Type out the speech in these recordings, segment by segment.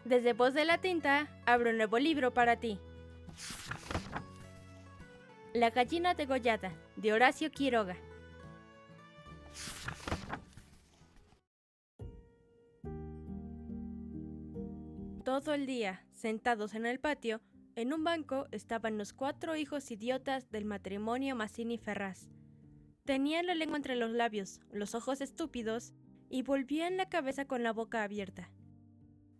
Desde Voz de la Tinta, abro un nuevo libro para ti. La gallina degollada, de Horacio Quiroga. Todo el día, sentados en el patio, en un banco estaban los 4 hijos idiotas del matrimonio Mazzini Ferraz. Tenían la lengua entre los labios, los ojos estúpidos y volvían la cabeza con la boca abierta.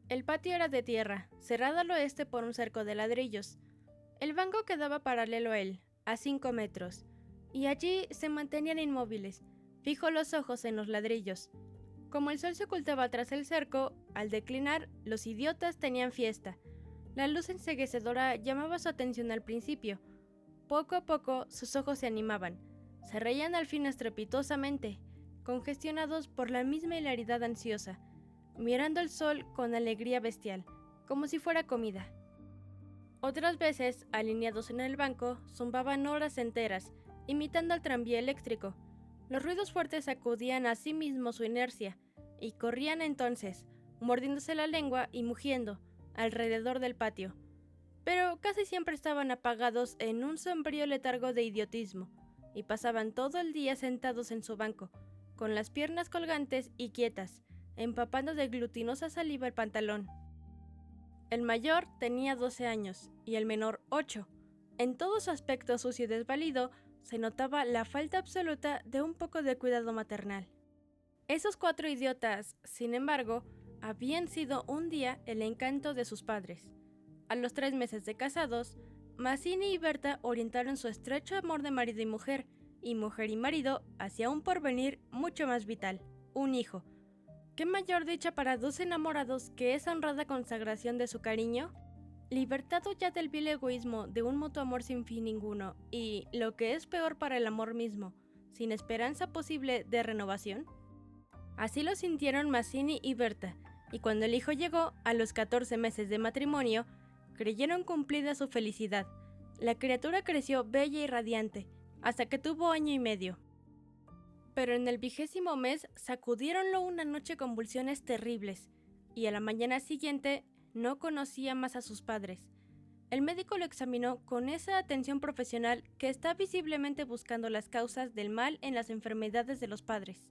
El patio era de tierra, cerrado al oeste por un cerco de ladrillos. El banco quedaba paralelo a él, a 5 metros, y allí se mantenían inmóviles, fijos los ojos en los ladrillos. Como el sol se ocultaba tras el cerco, al declinar, los idiotas tenían fiesta. La luz enceguecedora llamaba su atención al principio. Poco a poco sus ojos se animaban, se reían al fin estrepitosamente, congestionados por la misma hilaridad ansiosa, mirando el sol con alegría bestial, como si fuera comida. Otras veces, alineados en el banco, zumbaban horas enteras, imitando al tranvía eléctrico. Los ruidos fuertes sacudían a sí mismos su inercia, y corrían entonces, mordiéndose la lengua y mugiendo, alrededor del patio. Pero casi siempre estaban apagados en un sombrío letargo de idiotismo, y pasaban todo el día sentados en su banco, con las piernas colgantes y quietas, empapando de glutinosa saliva el pantalón. El mayor tenía 12 años y el menor 8. En todo su aspecto sucio y desvalido se notaba la falta absoluta de un poco de cuidado maternal. Esos 4 idiotas, sin embargo, habían sido un día el encanto de sus padres. A los 3 meses de casados, Mazzini y Berta orientaron su estrecho amor de marido y mujer y marido hacia un porvenir mucho más vital, un hijo. ¿Qué mayor dicha para 2 enamorados que esa honrada consagración de su cariño? Libertado ya del vil egoísmo de un mutuo amor sin fin ninguno y, lo que es peor para el amor mismo, sin esperanza posible de renovación. Así lo sintieron Mazzini y Berta, y cuando el hijo llegó a los 14 meses de matrimonio, creyeron cumplida su felicidad. La criatura creció bella y radiante, hasta que tuvo 1 año y medio. Pero en el 20º mes sacudieronlo una noche convulsiones terribles, y a la mañana siguiente no conocía más a sus padres. El médico lo examinó con esa atención profesional que está visiblemente buscando las causas del mal en las enfermedades de los padres.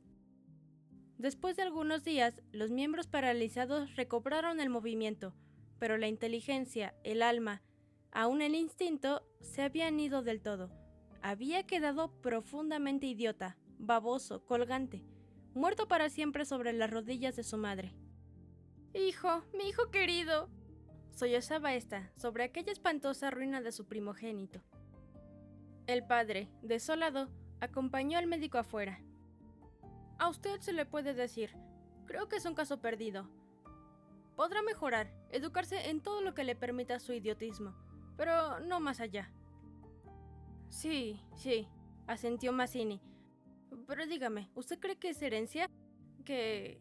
Después de algunos días, los miembros paralizados recobraron el movimiento, pero la inteligencia, el alma, aún el instinto, se habían ido del todo. Había quedado profundamente idiota, baboso, colgante, muerto para siempre sobre las rodillas de su madre. «Hijo, mi hijo querido», sollozaba esta sobre aquella espantosa ruina de su primogénito. El padre, desolado, acompañó al médico afuera. «A usted se le puede decir, creo que es un caso perdido. Podrá mejorar, educarse en todo lo que le permita su idiotismo, pero no más allá». Sí, asintió Mazzini. «Pero dígame, ¿usted cree que es herencia? Que...»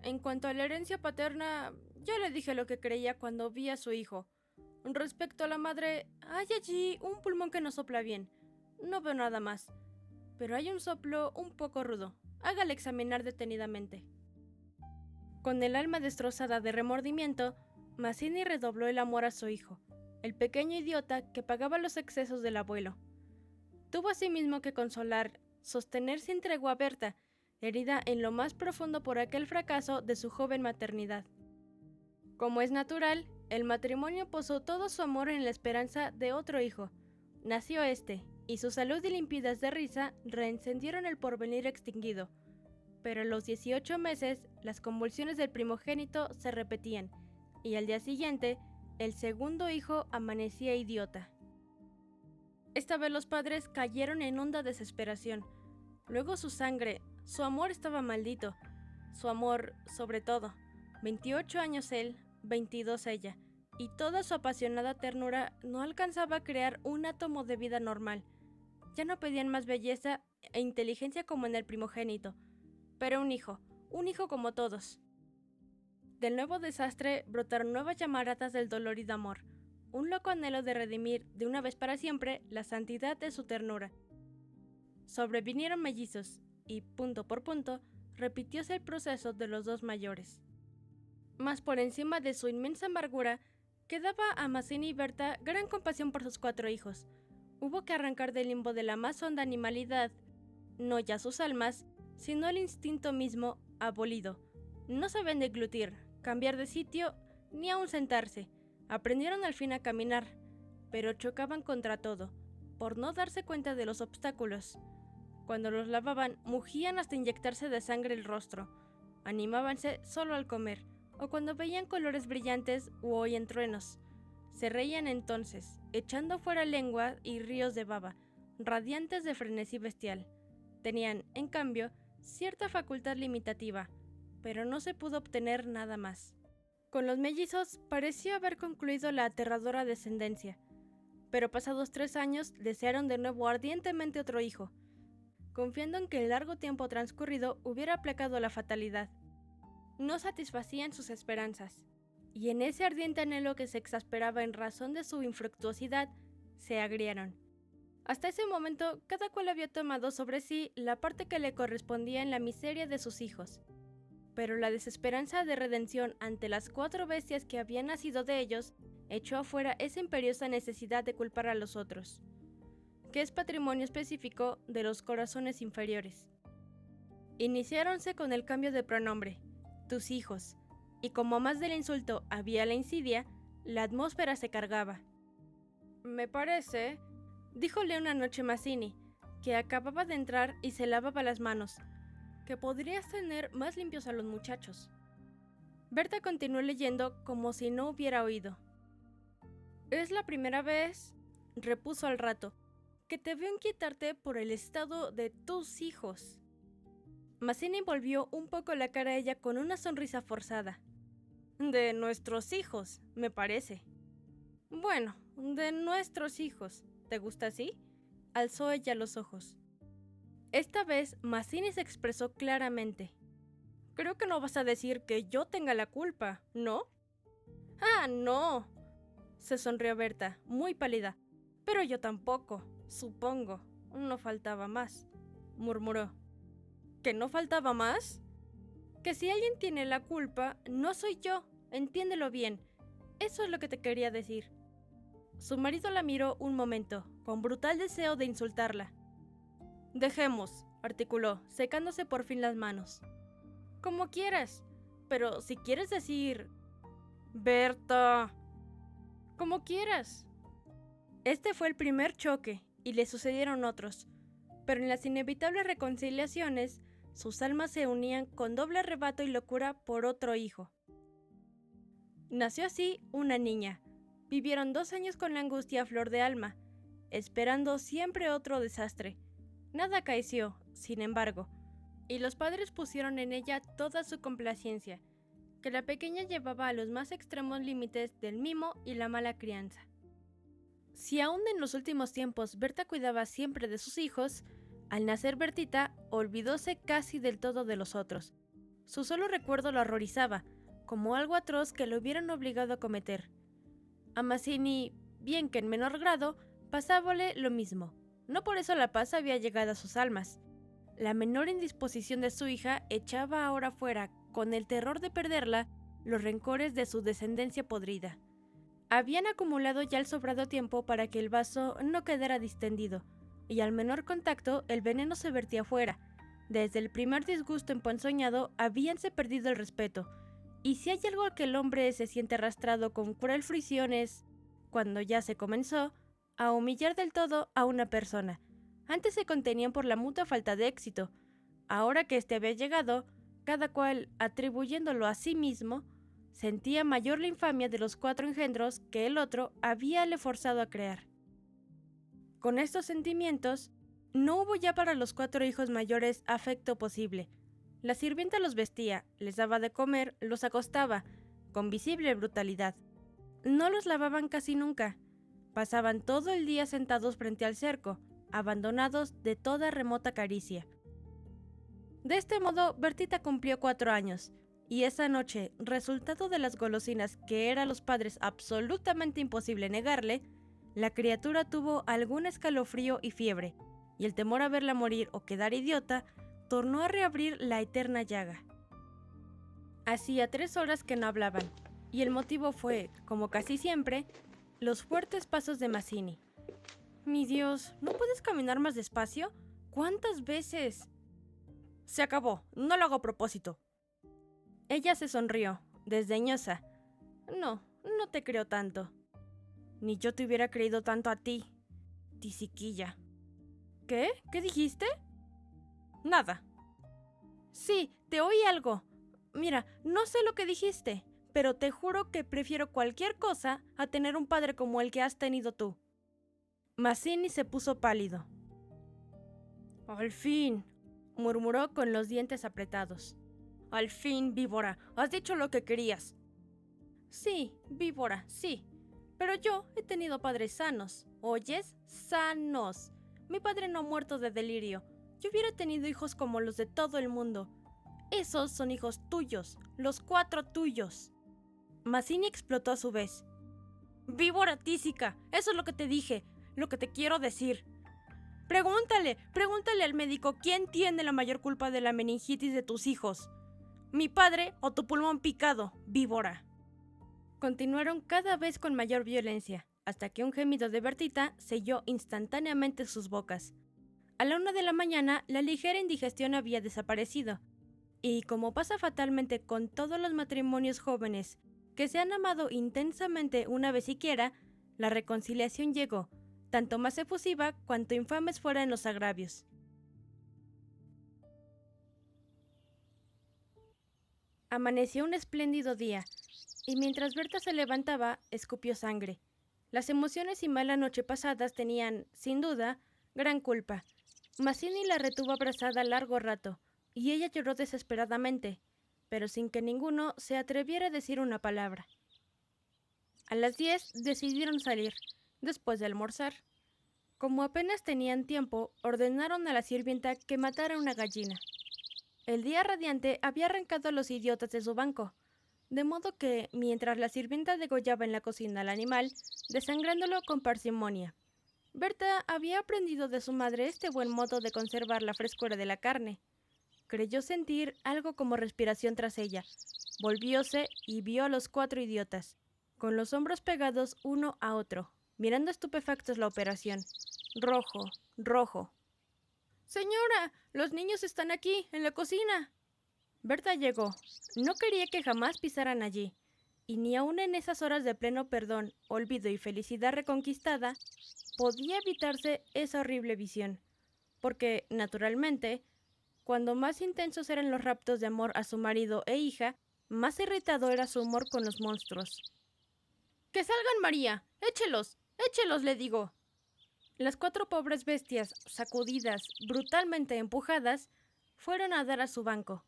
En cuanto a la herencia paterna, ya le dije lo que creía cuando vi a su hijo. Respecto a la madre, hay allí un pulmón que no sopla bien. No veo nada más. Pero hay un soplo un poco rudo. Hágale examinar detenidamente. Con el alma destrozada de remordimiento, Mazzini redobló el amor a su hijo, el pequeño idiota que pagaba los excesos del abuelo. Tuvo asimismo que consolar, sostener sin tregua a Berta, herida en lo más profundo por aquel fracaso de su joven maternidad. Como es natural, el matrimonio posó todo su amor en la esperanza de otro hijo. Nació este, y su salud y limpidez de risa reencendieron el porvenir extinguido. Pero a los 18 meses, las convulsiones del primogénito se repetían, y al día siguiente, el segundo hijo amanecía idiota. Esta vez los padres cayeron en honda desesperación. Luego su sangre, su amor estaba maldito. Su amor, sobre todo. 28 años él, 22 ella, y toda su apasionada ternura no alcanzaba a crear un átomo de vida normal. Ya no pedían más belleza e inteligencia como en el primogénito, pero un hijo como todos. Del nuevo desastre brotaron nuevas llamaradas del dolor y de amor, un loco anhelo de redimir de una vez para siempre la santidad de su ternura. Sobrevinieron mellizos, y punto por punto repitióse el proceso de los 2 mayores. Mas por encima de su inmensa amargura, quedaba a Mazzini y Berta gran compasión por sus 4 hijos. Hubo que arrancar del limbo de la más honda animalidad, no ya sus almas, sino el instinto mismo abolido. No sabían deglutir, cambiar de sitio, ni aún sentarse. Aprendieron al fin a caminar, pero chocaban contra todo, por no darse cuenta de los obstáculos. Cuando los lavaban, mugían hasta inyectarse de sangre el rostro. Animábanse solo al comer, o cuando veían colores brillantes u oían truenos. Se reían entonces, echando fuera lengua y ríos de baba, radiantes de frenesí bestial. Tenían, en cambio, cierta facultad limitativa, pero no se pudo obtener nada más. Con los mellizos pareció haber concluido la aterradora descendencia, pero pasados 3 años desearon de nuevo ardientemente otro hijo, confiando en que el largo tiempo transcurrido hubiera aplacado la fatalidad. No satisfacían sus esperanzas, y en ese ardiente anhelo que se exasperaba en razón de su infructuosidad, se agriaron. Hasta ese momento, cada cual había tomado sobre sí la parte que le correspondía en la miseria de sus hijos. Pero la desesperanza de redención ante las 4 bestias que habían nacido de ellos echó afuera esa imperiosa necesidad de culpar a los otros, que es patrimonio específico de los corazones inferiores. Iniciáronse con el cambio de pronombre, tus hijos, y como más del insulto había la insidia, la atmósfera se cargaba. Me parece, díjole una noche Mazzini, que acababa de entrar y se lavaba las manos, que podrías tener más limpios a los muchachos. Berta continuó leyendo como si no hubiera oído. Es la primera vez, repuso al rato, que te veo inquietarte por el estado de tus hijos. Mazzini volvió un poco la cara a ella con una sonrisa forzada. De nuestros hijos, me parece. Bueno, de nuestros hijos. ¿Te gusta así? Alzó ella los ojos. Esta vez Mazzini se expresó claramente. Creo que no vas a decir que yo tenga la culpa, ¿no? Ah, no, se sonrió Berta, muy pálida. Pero yo tampoco, supongo. No faltaba más, murmuró. ¿Que no faltaba más? Que si alguien tiene la culpa, no soy yo, entiéndelo bien. Eso es lo que te quería decir. Su marido la miró un momento, con brutal deseo de insultarla. Dejemos, articuló, secándose por fin las manos. Como quieras, pero si quieres decir... Berta... Como quieras. Este fue el primer choque, y le sucedieron otros, pero en las inevitables reconciliaciones, sus almas se unían con doble arrebato y locura por otro hijo. Nació así una niña. Vivieron 2 años con la angustia a flor de alma, esperando siempre otro desastre. Nada acaeció, sin embargo, y los padres pusieron en ella toda su complacencia, que la pequeña llevaba a los más extremos límites del mimo y la mala crianza. Si aún en los últimos tiempos Berta cuidaba siempre de sus hijos, al nacer Bertita olvidóse casi del todo de los otros. Su solo recuerdo lo horrorizaba, como algo atroz que lo hubieran obligado a cometer. A Mazzini, bien que en menor grado, pasábale lo mismo. No por eso la paz había llegado a sus almas. La menor indisposición de su hija echaba ahora fuera, con el terror de perderla, los rencores de su descendencia podrida. Habían acumulado ya el sobrado tiempo para que el vaso no quedara distendido, y al menor contacto el veneno se vertía fuera. Desde el primer disgusto emponzoñado habíanse perdido el respeto, y si hay algo a que el hombre se siente arrastrado con cruel fruición es, cuando ya se comenzó, a humillar del todo a una persona. Antes se contenían por la mutua falta de éxito. Ahora que éste había llegado, cada cual, atribuyéndolo a sí mismo, sentía mayor la infamia de los 4 engendros que el otro habíale forzado a crear. Con estos sentimientos, no hubo ya para los 4 hijos mayores afecto posible. La sirvienta los vestía, les daba de comer, los acostaba, con visible brutalidad. No los lavaban casi nunca. Pasaban todo el día sentados frente al cerco, abandonados de toda remota caricia. De este modo, Bertita cumplió 4 años, y esa noche, resultado de las golosinas que era a los padres absolutamente imposible negarle, la criatura tuvo algún escalofrío y fiebre, y el temor a verla morir o quedar idiota tornó a reabrir la eterna llaga. Hacía 3 horas que no hablaban, y el motivo fue, como casi siempre, los fuertes pasos de Mazzini. Mi Dios, ¿no puedes caminar más despacio? ¿Cuántas veces? Se acabó, no lo hago a propósito. Ella se sonrió, desdeñosa. No, no te creo tanto. Ni yo te hubiera creído tanto a ti, tisiquilla. ¿Qué? ¿Qué dijiste? Nada. Sí, te oí algo. Mira, no sé lo que dijiste, pero te juro que prefiero cualquier cosa a tener un padre como el que has tenido tú. Mazzini se puso pálido. Al fin, murmuró con los dientes apretados. Al fin, víbora, has dicho lo que querías. Sí, víbora, sí. Pero yo he tenido padres sanos. ¿Oyes? Sanos. Mi padre no ha muerto de delirio. Yo hubiera tenido hijos como los de todo el mundo. Esos son hijos tuyos, los 4 tuyos. Mazzini explotó a su vez. Víbora tísica, eso es lo que te dije, lo que te quiero decir. Pregúntale al médico quién tiene la mayor culpa de la meningitis de tus hijos. ¿Mi padre o tu pulmón picado, víbora? Continuaron cada vez con mayor violencia, hasta que un gemido de Bertita selló instantáneamente sus bocas. A la 1 de la mañana, la ligera indigestión había desaparecido, y como pasa fatalmente con todos los matrimonios jóvenes que se han amado intensamente una vez siquiera, la reconciliación llegó, tanto más efusiva cuanto infames fueran los agravios. Amaneció un espléndido día, y mientras Berta se levantaba, escupió sangre. Las emociones y mala noche pasadas tenían, sin duda, gran culpa. Mazzini la retuvo abrazada largo rato, y ella lloró desesperadamente, pero sin que ninguno se atreviera a decir una palabra. A las 10 decidieron salir, después de almorzar. Como apenas tenían tiempo, ordenaron a la sirvienta que matara una gallina. El día radiante había arrancado a los idiotas de su banco, de modo que, mientras la sirvienta degollaba en la cocina al animal, desangrándolo con parsimonia, Berta había aprendido de su madre este buen modo de conservar la frescura de la carne. Creyó sentir algo como respiración tras ella. Volvióse y vio a los 4 idiotas, con los hombros pegados uno a otro, mirando estupefactos la operación. Rojo, rojo. ¡Señora! ¡Los niños están aquí, en la cocina! Berta llegó. No quería que jamás pisaran allí, y ni aun en esas horas de pleno perdón, olvido y felicidad reconquistada, podía evitarse esa horrible visión, porque, naturalmente, cuando más intensos eran los raptos de amor a su marido e hija, más irritado era su humor con los monstruos. ¡Que salgan, María! ¡Échelos! ¡Échelos, le digo! Las 4 pobres bestias, sacudidas, brutalmente empujadas, fueron a dar a su banco.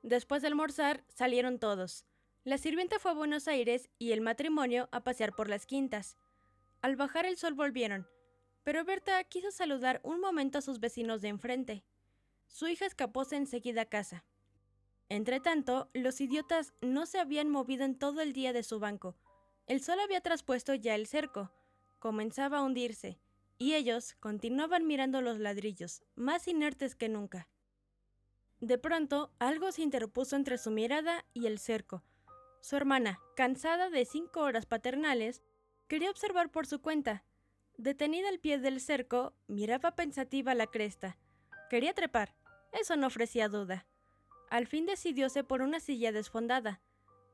Después de almorzar, salieron todos. La sirvienta fue a Buenos Aires y el matrimonio a pasear por las quintas. Al bajar el sol volvieron, pero Berta quiso saludar un momento a sus vecinos de enfrente. Su hija escapóse enseguida a casa. Entretanto, los idiotas no se habían movido en todo el día de su banco. El sol había traspuesto ya el cerco, comenzaba a hundirse, y ellos continuaban mirando los ladrillos, más inertes que nunca. De pronto, algo se interpuso entre su mirada y el cerco. Su hermana, cansada de 5 horas paternales, quería observar por su cuenta. Detenida al pie del cerco, miraba pensativa la cresta. Quería trepar, eso no ofrecía duda. Al fin decidióse por una silla desfondada,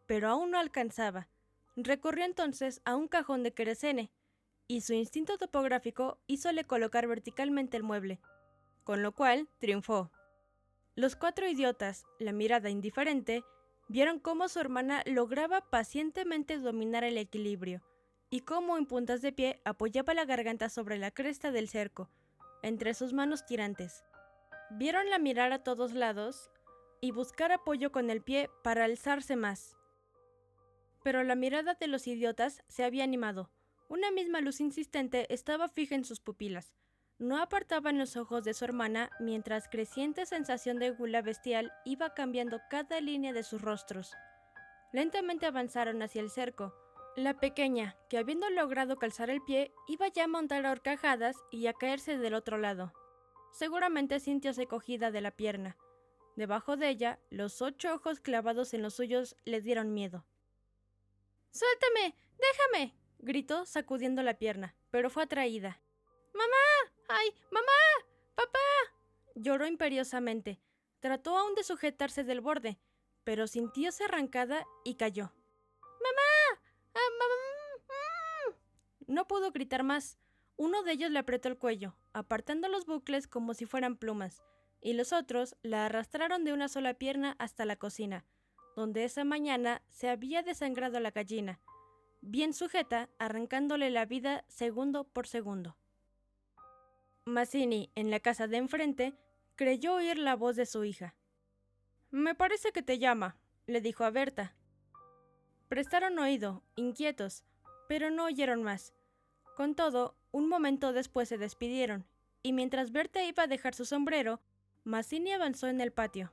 pero aún no alcanzaba. Recorrió entonces a un cajón de querosene, y su instinto topográfico hízole colocar verticalmente el mueble, con lo cual triunfó. Los 4 idiotas, la mirada indiferente, vieron cómo su hermana lograba pacientemente dominar el equilibrio, y cómo en puntas de pie apoyaba la garganta sobre la cresta del cerco, entre sus manos tirantes. Vieronla mirar a todos lados y buscar apoyo con el pie para alzarse más. Pero la mirada de los idiotas se había animado. Una misma luz insistente estaba fija en sus pupilas. No apartaban los ojos de su hermana mientras creciente sensación de gula bestial iba cambiando cada línea de sus rostros. Lentamente avanzaron hacia el cerco. La pequeña, que habiendo logrado calzar el pie, iba ya a montar a horcajadas y a caerse del otro lado. Seguramente sintióse cogida de la pierna. Debajo de ella, los 8 ojos clavados en los suyos le dieron miedo. ¡Suéltame! ¡Déjame! Gritó sacudiendo la pierna, pero fue atraída. ¡Mamá! ¡Ay! ¡Mamá! ¡Papá! Lloró imperiosamente. Trató aún de sujetarse del borde, pero sintióse arrancada y cayó. ¡Mamá! ¡Mamá! No pudo gritar más. Uno de ellos le apretó el cuello, apartando los bucles como si fueran plumas, y los otros la arrastraron de una sola pierna hasta la cocina, donde esa mañana se había desangrado la gallina, bien sujeta, arrancándole la vida segundo por segundo. Mazzini, en la casa de enfrente, creyó oír la voz de su hija. «Me parece que te llama», le dijo a Berta. Prestaron oído, inquietos, pero no oyeron más. Con todo, un momento después se despidieron, y mientras Berta iba a dejar su sombrero, Mazzini avanzó en el patio.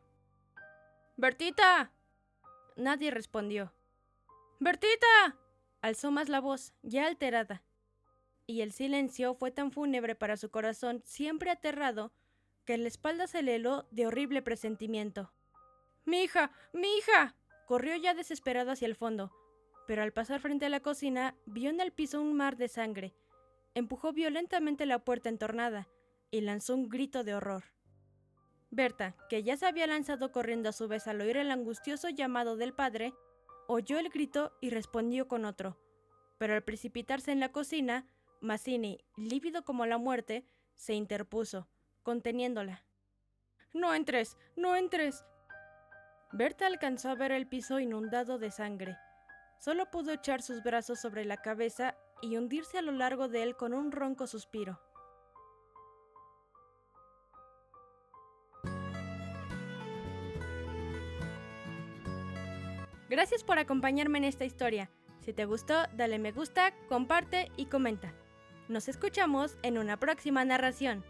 «¡Bertita!». Nadie respondió. «¡Bertita!», alzó más la voz, ya alterada. Y el silencio fue tan fúnebre para su corazón, siempre aterrado, que en la espalda se le heló de horrible presentimiento. ¡Mi hija! ¡Mi hija!». Corrió ya desesperado hacia el fondo, pero al pasar frente a la cocina, vio en el piso un mar de sangre. Empujó violentamente la puerta entornada y lanzó un grito de horror. Berta, que ya se había lanzado corriendo a su vez al oír el angustioso llamado del padre, oyó el grito y respondió con otro, pero al precipitarse en la cocina, Mazzini, lívido como la muerte, se interpuso, conteniéndola. «¡No entres! ¡No entres!». Berta alcanzó a ver el piso inundado de sangre. Solo pudo echar sus brazos sobre la cabeza y hundirse a lo largo de él con un ronco suspiro. Gracias por acompañarme en esta historia. Si te gustó, dale me gusta, comparte y comenta. Nos escuchamos en una próxima narración.